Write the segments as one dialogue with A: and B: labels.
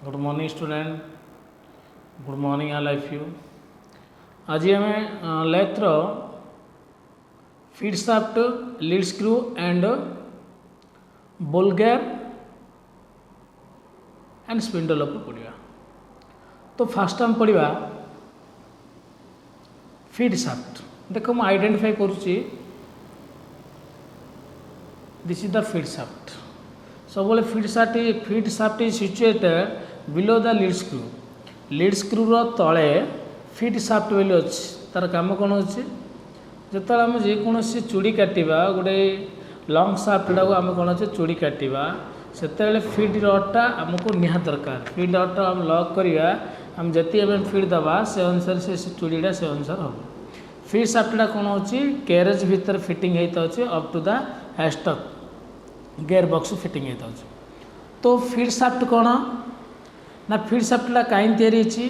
A: Good morning student, good morning all of you. आज आम लेथ्र feed shaft, lead screw and ball gap and spindle उपर पढ़ा। तो फास्ट आम पढ़ा फीड शाफ्ट। देख मु आइडेंटिफाई करुच्ची this is the feed shaft. सब feed shaft is situated below the lead screw. Lead screw तले फीड शाफ्ट बोली अच्छी। तार काम कौन अच्छे जो आम जेकोसी चूड़ी काटा गोटे लंग शाफ्टा को आम कौन अच्छे चूड़ी काटा से फीड रडटा आमको निहात दरकार। फीड रडटा आम लक करवा आम जी आम फीड दबा से अनुसार से चूड़ीटा से अनुसार हम। फीड शाफ्टा कौन अच्छी कैरेज भितर फिटिंग होता अच्छे up to the headstock gear box fitting होता अच्छे। तो फीड शाफ्ट कौन ना फीड शाफ्टा कहीं तैयारी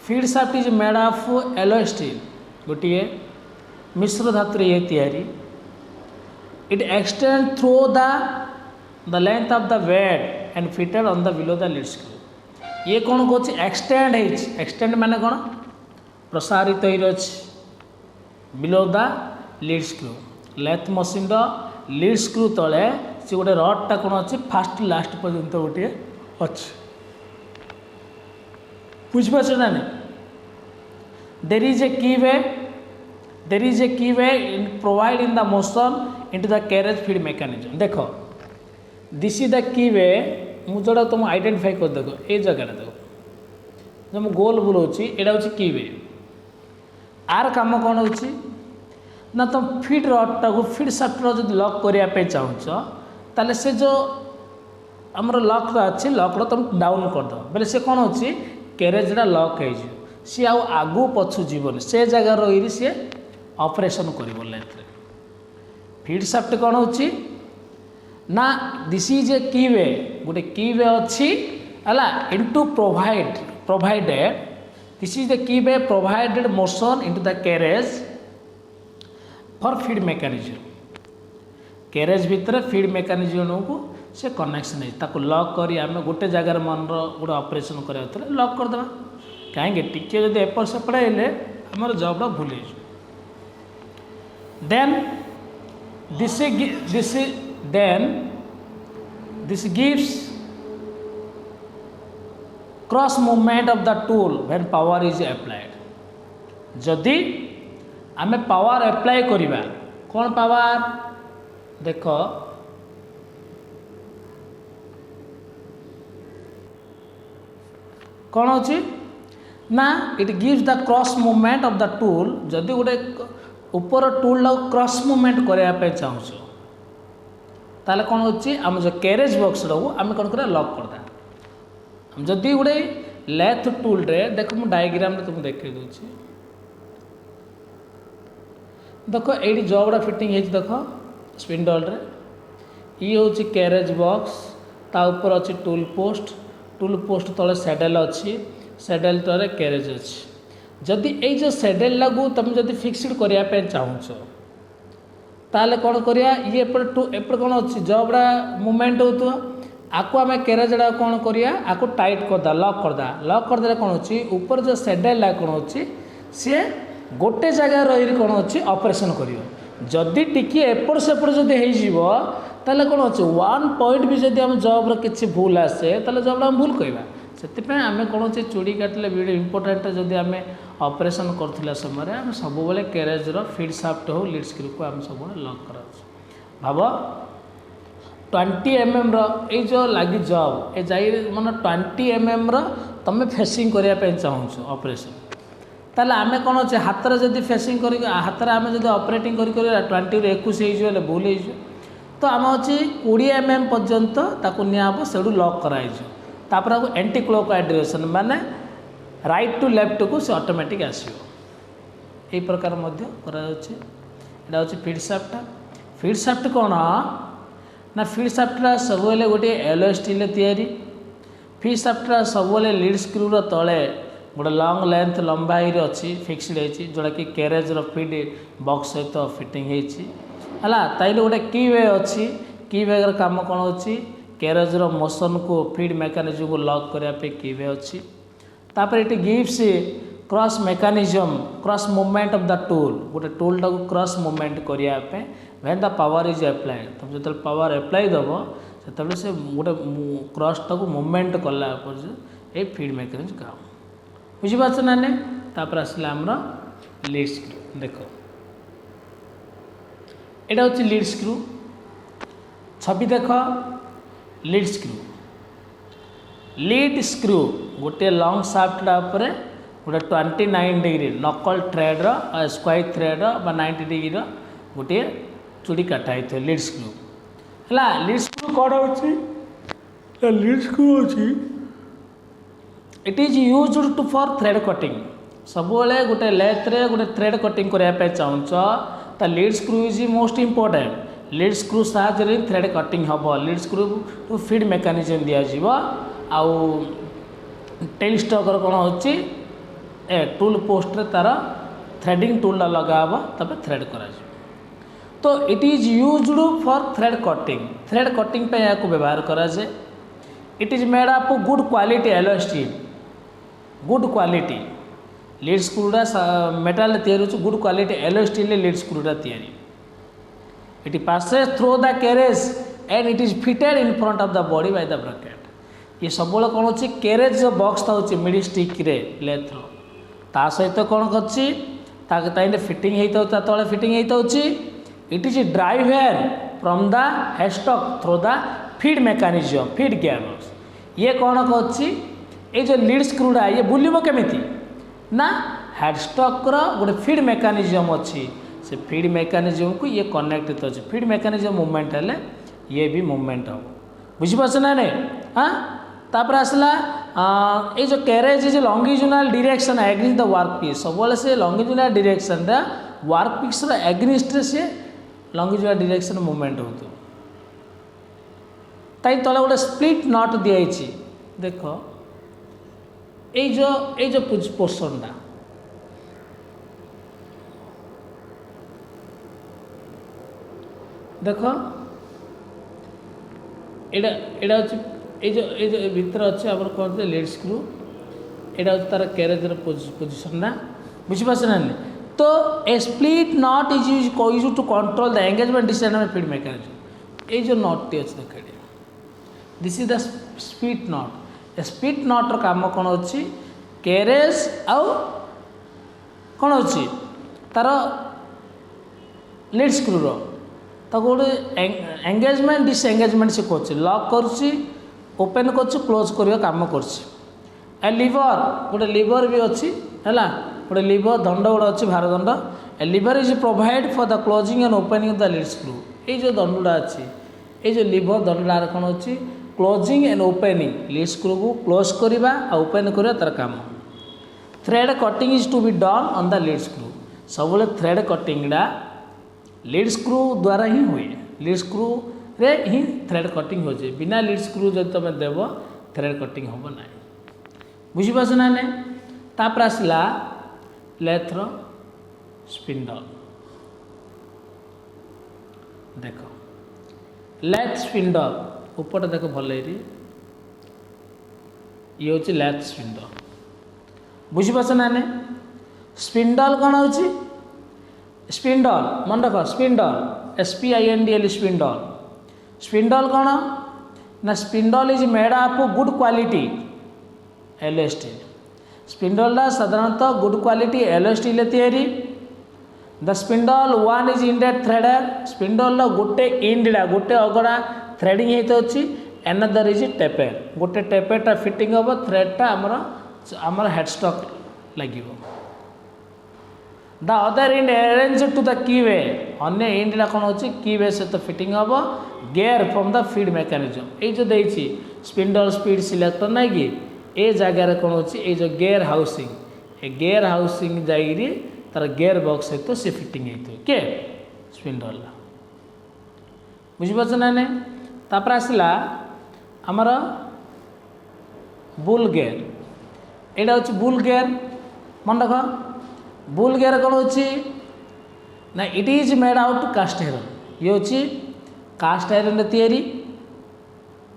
A: feed shaft is made of alloy steel गोटे मिश्र धातु ये तैयारी। It extend through the length of the weight and fitted on the below the lead screw. ये कौन कौन एक्सटेंड एक्सटेंड माने कौन प्रसारित हो below the lead screw. Lathe machine lead screw तले से गोटे रडटा कौन अच्छे फास्ट लास्ट पर्यंत गोटे अच्छे। बुझिपार ना नहीं देर is a key way in provide in the motion into the carriage feed mechanism. देख this is the key way मुझे जोड़ा तुम आइडेंटिफाई कर देख ये जगह देख जो मुझे गोल बुलाऊँगी यहाँ हूँ की वे। आर काम कौन हो ना तुम फीड रडटा को फीड शाफ्ट जो लक करने चाहूँ ताले से जो आमर लक अच्छे लक तुम डाउन करद बोले से कौन हो कैरेजटा लक हो सी आगू पछु जीवन से जगह रही सी ऑपरेशन कर लेथ। फीड शाफ्ट कौन हो ना दिस इज ए की वे गोटे की वे अच्छी है into provided this is the key way provided motion into the carriage for feed mechanism. Carriage भितर फीड मेकानिजम को से कनेक्शन है लक कर आम गोटे जगार मन गोटे ऑपरेशन करा लक करदे कहीं टिके जब एपट सेपट हेले आमर जॉबटा भूल then this gives cross movement of the tool when power is applied. जदि आमे पावर अप्लाई करिबा कौन पावर देख कौन अच्छी ना it gives the cross movement of the tool. जदि गोटे ऊपर टूल क्रॉस मूवमेंट करने चाहूँ ताले कौन होची आम जो कैरेज बॉक्स आम कौन कर लक करदा। जदि गोटे लेथ टूल रे देख मु डायग्राम रे तुम देखे दूची देख ये जॉबड़ा फिटिंग है देख स्पिंडल रे ये हूँ कैरेज बॉक्स ता ऊपर अच्छी टूल पोस्ट तले सेडेल अच्छी सेडेल तले कैरेज अच्छी। जदि ये जो सेडेल लागू तुम जदि फिक्सड करने चाहूँ ताले कौन करिया ये एपट कौन अच्छी जॉबड़ा मूवमेंट हो आको आम कैरेजड़ा कौन करिया आको टाइट करदा लक करदे कौन अच्छी ऊपर जो सेडेल कौन अच्छी सी गोटे जगह रही कौन अच्छी ऑपरेशन कर। जदि टिके एपट सेपट जदि ताले कौन अच्छे वन पॉइंट भी जब आम जॉब्र किसी भूल आसे ताले जॉबड़ा आम भूल कहवा से आम कौन अच्छे चूड़ी काटिले वीडियो इंपोर्टाट जब आम ऑपरेशन करथिला समय आम सब कैरेजर फीड शाफ्ट हो लीड स्क्रू को आम सब लक करा भाव 20 mm ये जो लगी जॉब ये जाई मान 20 mm तुम फेसिंग करने चाहूँ ऑपरेशन ताले आमे कौन अच्छे हाथ में जब फेसिंग कर हाथ में आम जब ऑपरेटिंग कर 20 ରୁ 21 हो भूल हो तो आम अच्छी 20 mm पर्यंत ताकू नियाब से लक कराई तापर आपको एंटी क्लॉकवाइज डायरेक्शन माने राइट टू लेफ्ट को से ऑटोमेटिक आसो यही प्रकार यहाँ हूँ फीड शाफ्ट। फीड शाफ्ट कौन ना फीड शाफ्टा सब गोटे एलॉय स्टील तैयारी। फीड शाफ्टा सब लीड स्क्रू तले गोटे लंग लेंथ लंबा अच्छी फिक्सड होती जोटा कि कैरेज फीड बॉक्स सहित फिटिंग है ताइले गोटे की वे अच्छी की वे काम कौन अच्छी कैरेज मोशन को फीड मेकानिजम को लॉक करने की वे अच्छी तापर ये gives cross mechanism cross movement of the tool गोटे टूल टाक क्रॉस मूवमेंट करने when the power is applied तुम जो पावर अप्लाई दब से गोटे क्रॉस टाक मूवमेंट कला ये फीड मेकानिजम काम बुझीपार ना नहीं तापर आसला आमर लीड स्क्रू देख यहाँ हूँ लीड स्क्रू छवि देख लीड स्क्रू लीड स्क्रू गोटे लॉन्ग साफ्टा गोटे 29 डिग्री नकल थ्रेड स्क्वायर थ्रेड 90 डिग्री गोटे चूड़ी काटाई थे लीड स्क्रू है लीड स्क्रू कौन हो लीड स्क्रू अच्छी it is used to for thread cutting सब गोटे लेथरे गोटे थ्रेड कटिंग करने चाहूँ तो lead screw is most important lead screw साहाय्य थ्रेड कटिंग हम lead screw to feed mechanism दिज्व आउ टेल स्टकर कौन हो टूल पोस्ट रे तार थ्रेडिंग टूल लगा तब थ्रेड कर तो it is used for thread cutting पे या व्यवहार कराए it is made up good quality alloy steel good quality lead स्क्रूटा मेटाल तैयारी good quality alloy steel lead स्क्रूटा तैयारी it passes through the carriage and it is fitted in front of the body by the bracket ये सब कौन अच्छी carriage जो box था मिड स्टिक रे लेथ्र ता सहित कौन कर फिटिंग होता तले फिटिंग होता it is drive here from the headstock through the feed mechanism feed gearbox ये कौन कर ये जो लीड स्क्रूटा ये बुलिबो केमिति ना हेडस्टॉक गोटे फीड मेकानिजम अच्छी से फीड मेकानिजम को ये कनेक्ट अच्छे फीड मेकानिजम मूवमेंट हेले ये भी मूवमेंट हम बुझीपार ना नहीं हाँ तापर आसला ये जो carriage is longitudinal direction against the work piece सब से longitudinal direction work piece against से लॉन्गिट्यूडिनल डायरेक्शन मूवमेंट होतो ताई तले गोटे स्प्लिट नट दिखाई देख ये जो पोर्शनटा देख एटा ये भीतर अच्छे आम कौन लीड स्क्रू यहाँ हूँ तार कैरेज पोजिशन बुझीपार ना तो a split nut is use to control the engagement disengagement feed mechanism ये जो नट टी अच्छे देख this is the split nut a split नट्र काम कौन अच्छी कैरेज आउ कौन अच्छी तार लीड स्क्रूर गोटे एंगेजमेंट डिसएंगेजमेंट से कर लॉक करुच्ची ओपन क्लोज कर काम कर लिवर गोटे लिवर भी अच्छी है गोटे लिवर दंड गोटे अच्छी भारदंड a lever is provide for the closing and opening the lead screw ये जो दंडा अच्छी ये जो लिवर दंडार कौन अच्छी closing and opening lead screw को क्लोज करवा ओपन करवा तार काम thread cutting is to be done on the lead screw सब थ्रेड कटिंगटा लीड स्क्रू द्वारा ही हुए लीड स्क्रू रे ही थ्रेड कटिंग हो जाए बिना लीड स्क्रू जो तुम देव थ्रेड कटिंग हम ना बुझीपार ना नहीं तापर आसला लेथ्र स्पिंडल देख लेथ स्पिंडल ऊपर देख भल ये हूँ लेथ स्पिंडल बुझीपार ना नहीं स्पिंडल कौन हो स्पिंडल मन रख स्पिंडल SPINDL स्पिंडल स्पिंडल कौन ना spindle is made up good quality alloy steel स्पिंडलटा साधारणतः गुड क्वालिटी एलो स्टील तैयारी the spindle one is ended थ्रेडर स्पिंडल गोटे इंडा गोटे अगड़ा थ्रेडिंग होती एनदर इज टेपर गोटे टेपरटा फिटिंग हम थ्रेडटा आमर हेडस्टॉक लगे the other end arrange to the key way अन्य इंडा कौन हो की वे सहित फिटिंग हम gear from the feed mechanism ये जो देती स्पिंडल स्पीड सिलेक्टर ना कि ए जगार कौन हो जो गेयर हाउसिंग ए गेयर हाउसिंग जाइए तार गेयर बॉक्स सहित सी फिटिंग होती के स्पिंडल बुझीपार ना नहीं तापर आसला आमर बुल गेयर यहाँ हूँ बुल गेयर मन रख बुल गेयर कौन हो ना it is made out cast iron ये हूँ कास्ट आयरन तैयारी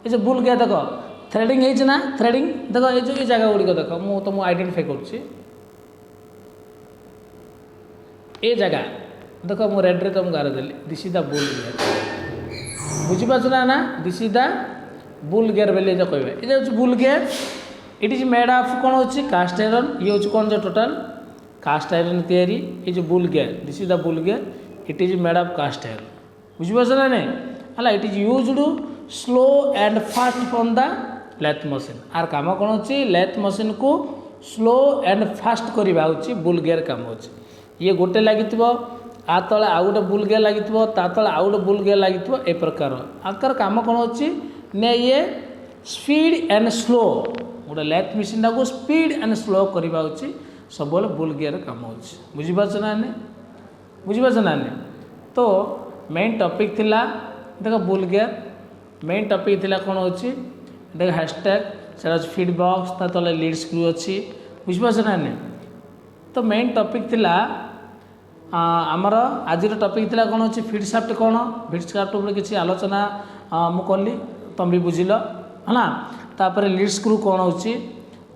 A: ये जो बुल गया देख थ्रेडिंग है थ्रेडिंग देख ये जो ये जगह गुड़िक देख मुझे तुमको आइडेंटिफाई करुच्ची ये जगह देख मु रेड्रे तुमको गार देली this is the bull gear बुझीपार ना this is the bull gear बोले जो कहे ये हूँ bull gear it is made of कौन होची कास्ट आयरन ये हूँ कौन जो टोटाल कास्ट आयरन तैयारी ये जो bull gear this is the bull gear it is made of cast iron बुझीपार ना नहीं है it is used slow and fast from the lathe machine आर काम कौन होची लेथ मशीन को स्लो एंड फास्ट करवा होची बुल गियर काम होची ये गोटे लगी आ तले आउ गोटे बुल गियर लगी ता तले आउ गोटे बुल गियर लगी ए प्रकार आकर काम कौन होची ने ये स्पीड एंड स्लो गोटे लेथ मशीन को स्पीड एंड स्लो करवा होची सब बुल गियर काम होची बुझीपार ना बुझीपार ना तो मेन टॉपिक थिला देख बुल गियर मेन टॉपिक थिला कौन होची देख हैशटैग से फीड बॉक्स ता तले लीड स्क्रू अच्छी बुझीपार ना तो मेन टॉपिक थिला आमर आज टॉपिक थिला कौन होची फीड शाफ्ट कौन फीड शाफ्ट ऊपर किसी आलोचना मु कली तुम भी बुझिल है तापर लीड स्क्रू कौन होची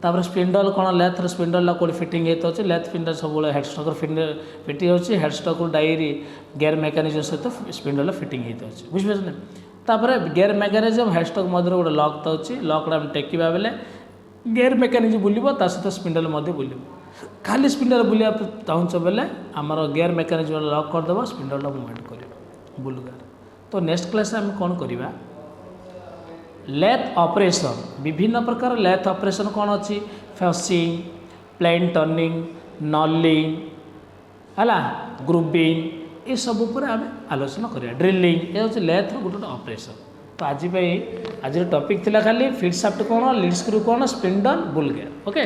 A: तापर स्पिंडल कौन लेथ स्पिंडल कौन फिटिंग होती लेथ स्पिंडल सब हेडस्टक फिटिंग होची हेडस्टक डायरी गियर मेकानिजम सहित स्पिंडल फिटिंग होती बुझिपार ना तापर गियर मेकानिजम हेडस्टक मध्य गोटे लक तो अच्छी लकड़ा आम टेकिबा बेले गियर मेकानिजम बुलिबो ता सहित स्पिंडल मध्य बुलिबो खाली स्पिंडल बुलिया चाहूच बेले आमर गियर मेकानिजम लक करदेव स्पिंडल मुवमेंट कर बुलगार तो नेक्स्ट क्लास आम कौन करवा लेथ ऑपरेशन विभिन्न प्रकार लेथ ऑपरेशन कौन अच्छी फेसिंग प्लेन टर्निंग नॉलिंग है ग्रुपिंग ये सब पर आम आलोचना करिया ड्रिलिंग ये हूँ लेथ गोटे ऑपरेशन तो आज टॉपिक थिला खाली फीड शाफ्ट कौन लीड स्क्रू कौन स्पिंडल बुल गियर ओके।